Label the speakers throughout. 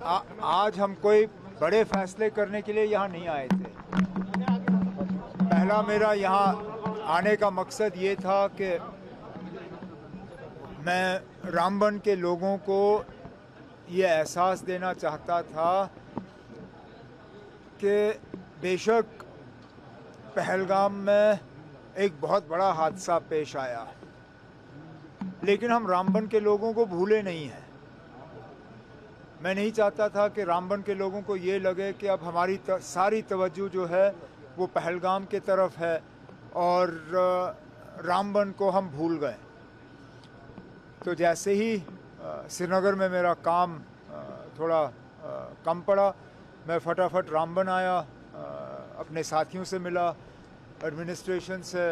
Speaker 1: आज हम कोई बड़े फैसले करने के लिए यहाँ नहीं आए थे। पहला मेरा यहाँ आने का मकसद ये था कि मैं रामबन के लोगों को ये एहसास देना चाहता था कि बेशक पहलगाम में एक बहुत बड़ा हादसा पेश आया, लेकिन हम रामबन के लोगों को भूले नहीं हैं। मैं नहीं चाहता था कि रामबन के लोगों को ये लगे कि अब हमारी सारी तवज्जो जो है वो पहलगाम के तरफ है और रामबन को हम भूल गए। तो जैसे ही श्रीनगर में मेरा काम थोड़ा कम पड़ा, मैं फटाफट रामबन आया, अपने साथियों से मिला, एडमिनिस्ट्रेशन से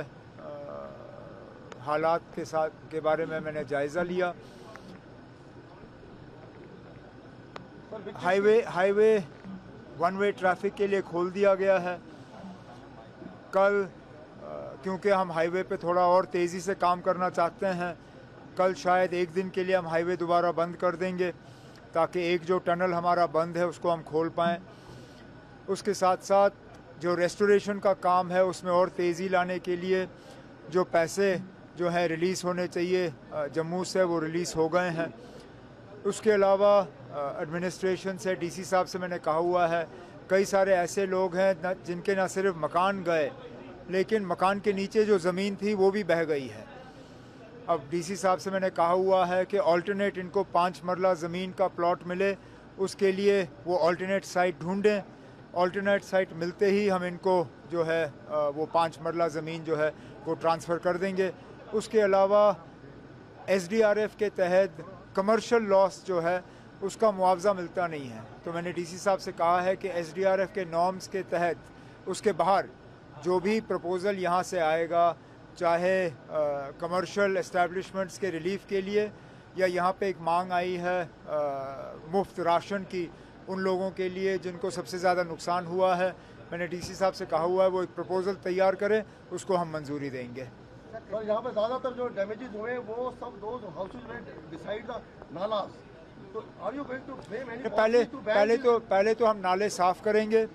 Speaker 1: हालात के बारे में मैंने जायज़ा लिया। हाईवे वन वे ट्रैफिक के लिए खोल दिया गया है। कल क्योंकि हम हाईवे पे थोड़ा और तेज़ी से काम करना चाहते हैं, कल शायद एक दिन के लिए हम हाईवे दोबारा बंद कर देंगे ताकि एक जो टनल हमारा बंद है उसको हम खोल पाएँ। उसके साथ साथ जो रेस्टोरेशन का काम है उसमें और तेज़ी लाने के लिए जो पैसे जो है रिलीज़ होने चाहिए जम्मू से, वो रिलीज़ हो गए हैं। उसके अलावा एडमिनिस्ट्रेशन से, डीसी साहब से मैंने कहा हुआ है, कई सारे ऐसे लोग हैं जिनके न सिर्फ मकान गए लेकिन मकान के नीचे जो ज़मीन थी वो भी बह गई है। अब डीसी साहब से मैंने कहा हुआ है कि ऑल्टरनेट इनको 5 मरला ज़मीन का प्लॉट मिले, उसके लिए वो ऑल्टरनेट साइट ढूंढें। ऑल्टरनेट साइट मिलते ही हम इनको जो है वो 5 मरला ज़मीन जो है वो ट्रांसफ़र कर देंगे। उसके अलावा SDRF के तहत कमर्शियल लॉस जो है उसका मुआवजा मिलता नहीं है, तो मैंने डीसी साहब से कहा है कि SDRF के नॉर्म्स के तहत उसके बाहर जो भी प्रपोज़ल यहाँ से आएगा, चाहे कमर्शियल एस्टैब्लिशमेंट्स के रिलीफ के लिए या यहाँ पे एक मांग आई है मुफ्त राशन की उन लोगों के लिए जिनको सबसे ज़्यादा नुकसान हुआ है, मैंने डीसी साहब से कहा हुआ है वो एक प्रपोज़ल तैयार करें, उसको हम मंजूरी देंगे।
Speaker 2: और यहाँ पे ज़्यादातर जो डैमेजेस हुए वो सब दोज हाउसेज में बिसाइड द नालास, तो are you going to frame any?
Speaker 1: पहले तो हम नाले साफ़ करेंगे,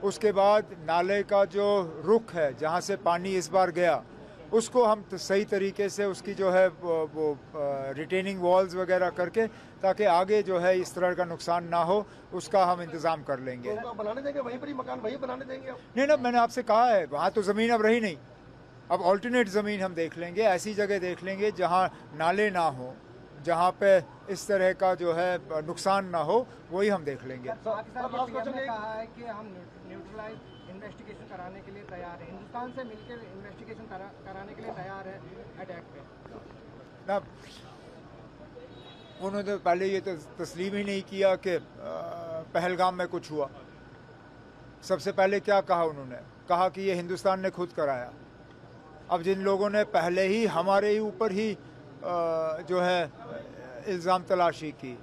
Speaker 1: उसके बाद नाले का जो रुख है जहाँ से पानी इस बार गया उसको हम सही तरीके से उसकी जो है वो रिटेनिंग वॉल्स वगैरह करके, ताकि आगे जो है इस तरह का नुकसान ना हो, उसका हम इंतज़ाम कर लेंगे।
Speaker 2: तो बनाने देंगे वहीं पर ही मकान वहीं बनाने देंगे?
Speaker 1: नहीं ना, मैंने आपसे कहा है वहाँ तो ज़मीन अब रही नहीं, अब ऑल्टरनेट ज़मीन हम देख लेंगे, ऐसी जगह देख लेंगे जहाँ नाले ना हो, जहाँ पे इस तरह का जो है नुकसान ना हो, वही हम देख लेंगे।
Speaker 3: पाकिस्तान ने कहा है कि हम न्यूट्रलाइज इन्वेस्टिगेशन कराने के लिए तैयार है, हिंदुस्तान से मिलकर इन्वेस्टिगेशन कराने के लिए तैयार है अटैक पे
Speaker 1: ना। उन्होंने पहले ये तो तस्लीम ही नहीं किया कि पहलगाम में कुछ हुआ। सबसे पहले क्या कहा उन्होंने? कहा कि ये हिंदुस्तान ने खुद कराया। अब जिन लोगों ने पहले ही हमारे ही ऊपर ही जो है इल्ज़ाम तलाशी की,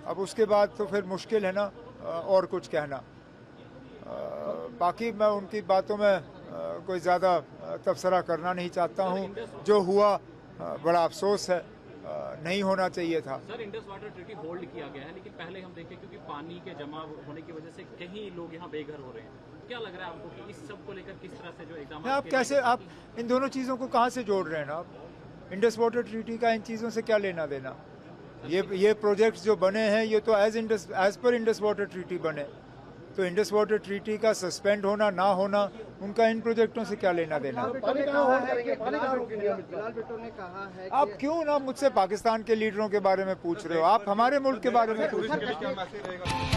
Speaker 1: अब उसके बाद तो फिर मुश्किल है ना और कुछ कहना। बाकी मैं उनकी बातों में कोई ज़्यादा तबसरा करना नहीं चाहता हूँ। जो हुआ बड़ा अफसोस है, नहीं होना चाहिए था।
Speaker 4: Sir, Indus water treaty hold किया गया है, लेकिन पहले हम देखें क्योंकि पानी के जमा होने की वजह से कहीं लोग यहाँ बेघर हो रहे हैं, क्या लग रहा है आपको कि इस सब को लेकर किस तरह से जो एग्जाम
Speaker 1: आप कैसे आप इन दोनों चीज़ों को कहाँ से जोड़ रहे हैं ना? आप इंडस वाटर ट्रीटी का इन चीज़ों से क्या लेना देना? ये प्रोजेक्ट्स जो बने हैं ये तो as per Indus water treaty बने, तो इंडस वाटर ट्रीटी का सस्पेंड होना ना होना उनका इन प्रोजेक्टों से क्या लेना देना? आप क्यों ना मुझसे पाकिस्तान के लीडरों के बारे में पूछ रहे हो? आप हमारे मुल्क के बारे में पूछ रहे हो।